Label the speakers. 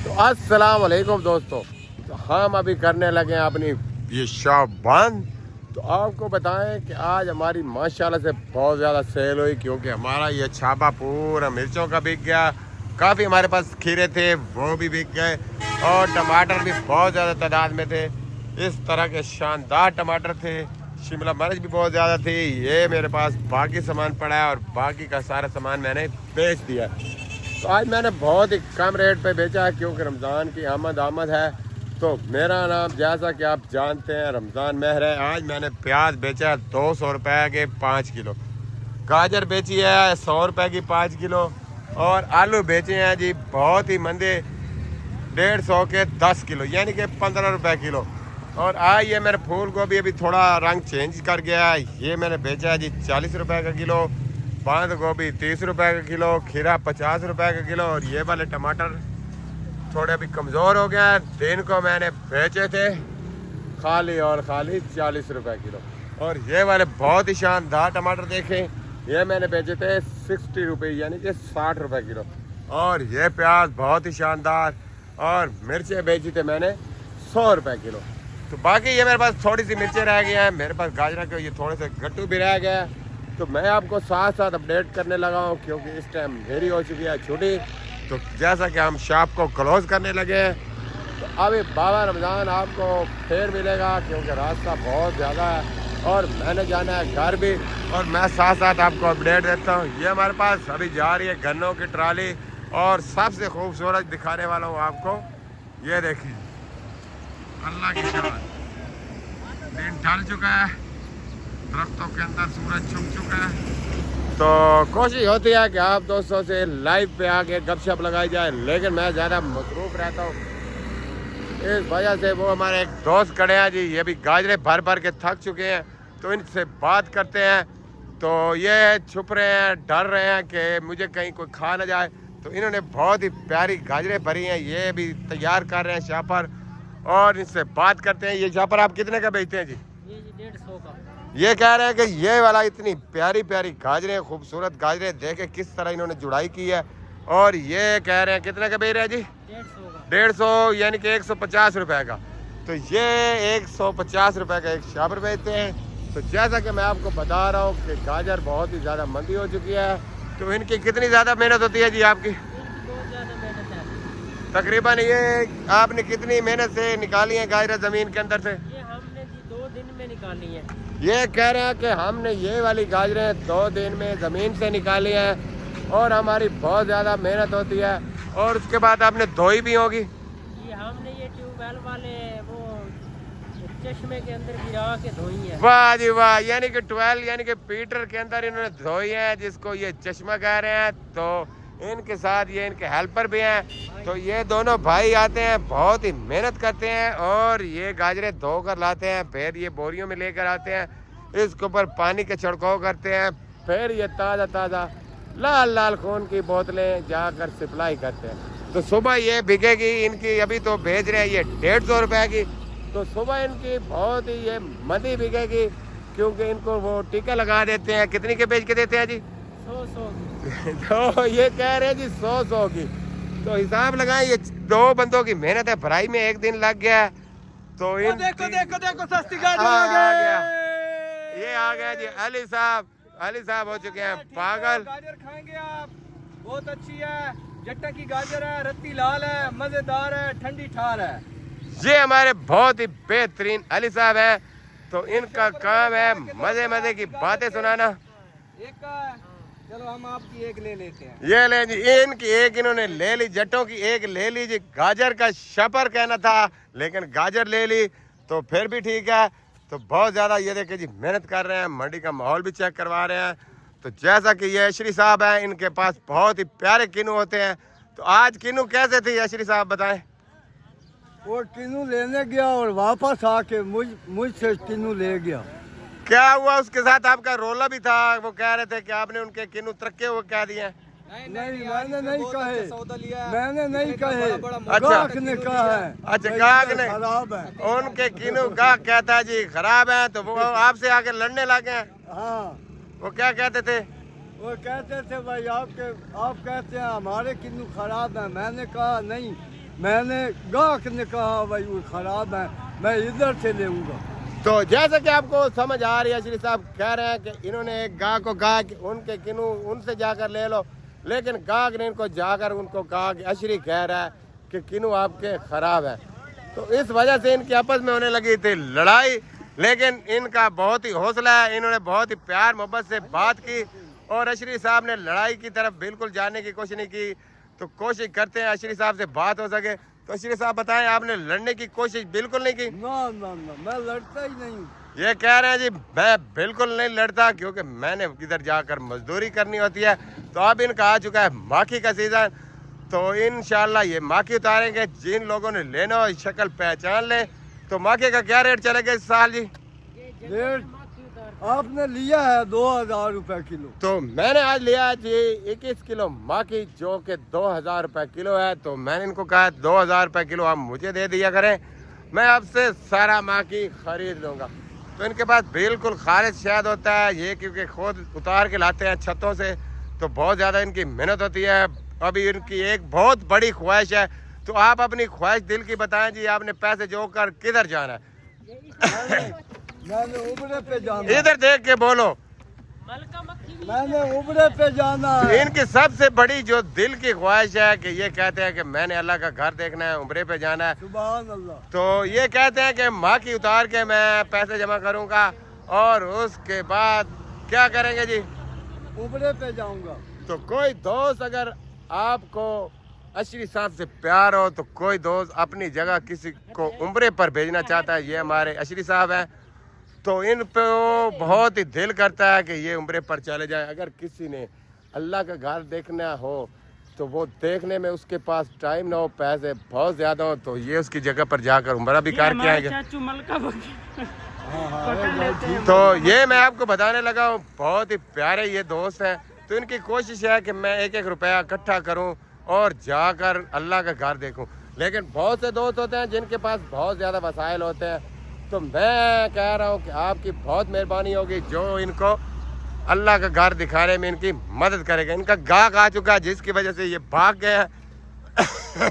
Speaker 1: तो अस्सलाम वालेकुम दोस्तों। तो हम अभी करने लगे हैं अपनी ये शॉप बंद। तो आपको बताएं कि आज हमारी माशाल्लाह से बहुत ज़्यादा सेल हुई, क्योंकि हमारा ये छापा पूरा मिर्चों का बिक गया। काफ़ी हमारे पास खीरे थे वो भी बिक गए, और टमाटर भी बहुत ज़्यादा तादाद में थे। इस तरह के शानदार टमाटर थे। शिमला मिर्च भी बहुत ज़्यादा थी। ये मेरे पास बाकी सामान पड़ा है और बाकी का सारा सामान मैंने बेच दिया। तो आज मैंने बहुत ही कम रेट पे बेचा है, क्योंकि रमज़ान की आमद है। तो मेरा नाम जैसा कि आप जानते हैं रमज़ान महर है। आज मैंने प्याज बेचा है 200 रुपये के 5 किलो, गाजर बेची है 100 रुपये की 5 किलो, और आलू बेचे हैं जी बहुत ही मंदे 150 के 10 किलो, यानी कि 15 रुपये किलो। और आज ये मेरे फूल गोभी अभी थोड़ा रंग चेंज कर गया है। ये मैंने बेचा है जी 40 रुपये का किलो, बंद गोभी 30 रुपये का किलो, खीरा 50 रुपये का किलो, और ये वाले टमाटर थोड़े अभी कमज़ोर हो गए हैं। दिन को मैंने बेचे थे खाली 40 रुपये किलो। और ये वाले बहुत ही शानदार टमाटर देखें, ये मैंने बेचे थे 60 रुपये, यानी कि 60 रुपये किलो। और ये प्याज बहुत ही शानदार, और मिर्चें बेची थे मैंने 100 रुपये किलो। तो बाकी ये मेरे पास थोड़ी सी मिर्चें रह गई हैं, मेरे पास गाजर के ये थोड़े से गट्टू भी रह गए। तो मैं आपको साथ साथ अपडेट करने लगा हूँ, क्योंकि इस टाइम मेरी हो चुकी है छुट्टी। तो जैसा कि हम शॉप को क्लोज़ करने लगे हैं, तो अभी बाबा रमज़ान आपको फिर मिलेगा, क्योंकि रास्ता बहुत ज़्यादा है और मैंने जाना है घर भी। और मैं साथ साथ आपको अपडेट देता हूँ। ये हमारे पास अभी जा रही है गन्नों की ट्राली, और सबसे खूबसूरत दिखाने वाला हूँ आपको। ये देखिए अल्लाह की शान, दिन ढल चुका है, दरख्तों के अंदर सूरज छुप चुका है। तो कोशिश होती है कि आप दोस्तों से लाइव पे आके गपशप लगाई जाए, लेकिन मैं ज़्यादा मसरूफ़ रहता हूँ। इस वजह से वो हमारे एक दोस्त खड़े हैं जी, ये भी गाजरे भर भर के थक चुके हैं, तो इनसे बात करते हैं। तो ये छुप रहे हैं, डर रहे हैं कि मुझे कहीं कोई खा ना जाए। तो इन्होंने बहुत ही प्यारी गाजरें भरी हैं, ये भी तैयार कर रहे हैं शापर, और इनसे बात करते हैं। ये शापर आप कितने का बेचते हैं जी?
Speaker 2: ये 150 का।
Speaker 1: ये कह रहे हैं कि ये वाला इतनी प्यारी प्यारी गाजरें, खूबसूरत गाजरें देखे किस तरह इन्होंने जुड़ाई की है। और ये कह रहे हैं कितने का बेच रहे हैं जी?
Speaker 2: 150 का।
Speaker 1: 150, यानी कि 150 रुपये का। तो ये 150 रुपये का एक शापर बेचते हैं। तो जैसा कि मैं आपको बता रहा हूँ कि गाजर बहुत ही ज़्यादा मंदी हो चुकी है। तो इनकी कितनी ज़्यादा मेहनत होती है जी आपकी?
Speaker 2: बहुत ज़्यादा मेहनत है।
Speaker 1: तकरीबन ये आपने कितनी मेहनत से निकाली है गाजर ज़मीन के अंदर से?
Speaker 2: ये हमने जी 2 दिन में निकाली है।
Speaker 1: ये कह रहे हैं कि हमने ये वाली गाजरें 2 दिन में ज़मीन से निकाली हैं, और हमारी बहुत ज़्यादा मेहनत होती है। और उसके बाद आपने धोई भी होगी।
Speaker 2: ये हमने ये ट्यूबवेल वाले वो चश्मे के अंदर गिरा के धोई है।
Speaker 1: वाह जी वाह, यानी कि 12 यानी कि पीटर के अंदर इन्होंने धोई है, जिसको ये चश्मा कह रहे हैं। तो इनके साथ ये इनके हेल्पर भी हैं। तो ये दोनों भाई आते हैं, बहुत ही मेहनत करते हैं, और ये गाजरें धो कर लाते हैं, फिर ये बोरियों में लेकर आते हैं, इसके ऊपर पानी का छिड़काव करते हैं, फिर ये ताज़ा ताज़ा लाल लाल खून की बोतलें जाकर सप्लाई करते हैं। तो सुबह ये बिकेगी इनकी, अभी तो भेज रहे हैं ये 150 रुपये की। तो सुबह इनकी बहुत ही ये मंदी बिकेगी, क्योंकि इनको वो टीका लगा देते हैं। कितनी के बेच के देते हैं जी?
Speaker 2: 100 की।
Speaker 1: तो ये कह रहे हैं जी 100 की। तो हिसाब लगाएं, ये 2 बंदों की मेहनत है, भराई में 1 दिन लग गया। तो इन
Speaker 3: देखो सस्ती गाजर
Speaker 1: आ
Speaker 3: आ
Speaker 1: गया।
Speaker 3: गए।
Speaker 1: ये आ गया जी अली साहब हो चुके हैं पागल।
Speaker 3: गाजर खाएंगे आप, बहुत अच्छी है, जट्टा की गाजर है, रत्ती लाल है, मजेदार है, ठंडी ठार है।
Speaker 1: ये हमारे बहुत ही बेहतरीन अली साहब हैं। तो इनका काम है मजे मजे की बातें सुनाना।
Speaker 3: एक का चलो हम आपकी एक ले लेते हैं।
Speaker 1: ये ले जी, इनकी एक इन्होंने ले ली, जट्टों की एक ले ली जी। गाजर का शपर कहना था, लेकिन गाजर ले ली, तो फिर भी ठीक है। तो बहुत ज़्यादा ये देखे जी मेहनत कर रहे हैं, मंडी का माहौल भी चेक करवा रहे हैं। तो जैसा कि ये अशरी साहब हैं, इनके पास बहुत ही प्यारे किन्नू होते हैं। तो आज किन्नू कैसे थे अशरी साहब बताएं?
Speaker 3: वो किन्नू लेने गया और वापस आके मुझसे किन्नू ले गया।
Speaker 1: क्या हुआ उसके साथ? आपका रोला भी था, वो कह रहे थे कि आपने उनके किन्नू तरक्के हुए कह दिए।
Speaker 3: नहीं मैंने नहीं कहे, मैंने नहीं कहे,
Speaker 1: अच्छा।
Speaker 3: गाहक ने कहा है।
Speaker 1: अच्छा, गाहक ने,
Speaker 3: खराब है
Speaker 1: उनके किन्नू गाहक कहता है जी खराब है, तो वो आपसे आके लड़ने लगे।
Speaker 3: हाँ,
Speaker 1: वो क्या कहते थे?
Speaker 3: वो कहते थे भाई आप कहते हैं हमारे किन्नू खराब है। मैंने कहा नहीं, मैंने गाहक ने कहा भाई वो खराब है, मैं इधर से लेऊंगा।
Speaker 1: तो जैसा कि आपको समझ आ रही है, श्री साहब कह रहे हैं कि इन्होंने एक गाहक को कहा कि उनके किन्नू उनसे जाकर ले लो, लेकिन गाहक ने इनको जाकर उनको कहा कि अशरी कह रहा है कि किन्नू आपके खराब है। तो इस वजह से इनकी आपस में होने लगी थी लड़ाई, लेकिन इनका बहुत ही हौसला है, इन्होंने बहुत ही प्यार मोहब्बत से बात की और अशरी साहब ने लड़ाई की तरफ बिल्कुल जाने की कोशिश नहीं की। तो कोशिश करते हैं अशरी साहब से बात हो सके। तो अशरी साहब बताएं, आपने लड़ने की कोशिश बिल्कुल नहीं की?
Speaker 3: ना ना ना, मैं लड़ता ही नहीं हूँ।
Speaker 1: ये कह रहे हैं जी मैं बिल्कुल नहीं लड़ता, क्योंकि मैंने किधर जाकर मजदूरी करनी होती है। तो अब इनका आ चुका है माखी का सीजन, तो इंशाल्लाह ये माखी उतारेंगे। जिन लोगों ने लेना हो शक्ल पहचान ले। तो माखी का क्या रेट चलेगा इस साल जी?
Speaker 3: रेट आपने लिया है 2000 रुपए किलो।
Speaker 1: तो मैंने आज लिया है जी 21 किलो माखी, जो कि 2000 रुपये किलो है। तो मैंने इनको कहा 2000 रुपये किलो आप मुझे दे दिया करें, मैं आपसे सारा माखी खरीद लूँगा। तो इनके पास बिल्कुल खालिद शहद होता है ये, क्योंकि खुद उतार के लाते हैं छतों से, तो बहुत ज़्यादा इनकी मेहनत होती है। अभी इनकी एक बहुत बड़ी ख्वाहिश है, तो आप अपनी ख्वाहिश दिल की बताएं जी, आपने पैसे जोड़ कर किधर जाना है?
Speaker 3: मैंने उबरे पे जाना है।
Speaker 1: इधर देख के बोलो।
Speaker 2: मलका मक्खी भी
Speaker 3: मैंने उबरे पे जाना है।
Speaker 1: इनकी सबसे बड़ी जो दिल की ख्वाहिश है कि ये कहते हैं कि मैंने अल्लाह का घर देखना है, उम्रे पे जाना है।
Speaker 3: सुभान अल्लाह।
Speaker 1: तो ये कहते हैं कि माखी उतार के मैं पैसे जमा करूंगा और उसके बाद क्या करेंगे जी?
Speaker 3: उबरे पे जाऊंगा।
Speaker 1: तो कोई दोस्त अगर आपको अशरी साहब से प्यार हो, तो कोई दोस्त अपनी जगह किसी को उम्रे पर भेजना चाहता है, ये हमारे अशरी साहब हैं। तो इन पे बहुत ही दिल करता है कि ये उम्रे पर चले जाए। अगर किसी ने अल्लाह का घर देखना हो, तो वो देखने में उसके पास टाइम ना हो, पैसे बहुत ज़्यादा हो, तो ये उसकी जगह पर जाकर उम्रा भी करके आएंगे।
Speaker 2: चाचू मलका मक्खी पकड़ लेते हैं।
Speaker 1: तो ये मैं आपको बताने लगा हूँ, बहुत ही प्यारे ये दोस्त हैं। तो इनकी कोशिश है कि मैं 1-1 रुपया इकट्ठा करूँ और जाकर अल्लाह का घर देखूँ। लेकिन बहुत से दोस्त होते हैं जिनके पास बहुत ज़्यादा वसाइल होते हैं। तो मैं कह रहा हूँ कि आपकी बहुत मेहरबानी होगी जो इनको अल्लाह का घर दिखाने में इनकी मदद करेगा। इनका गाहक आ चुका है, जिसकी वजह से ये भाग गए हैं।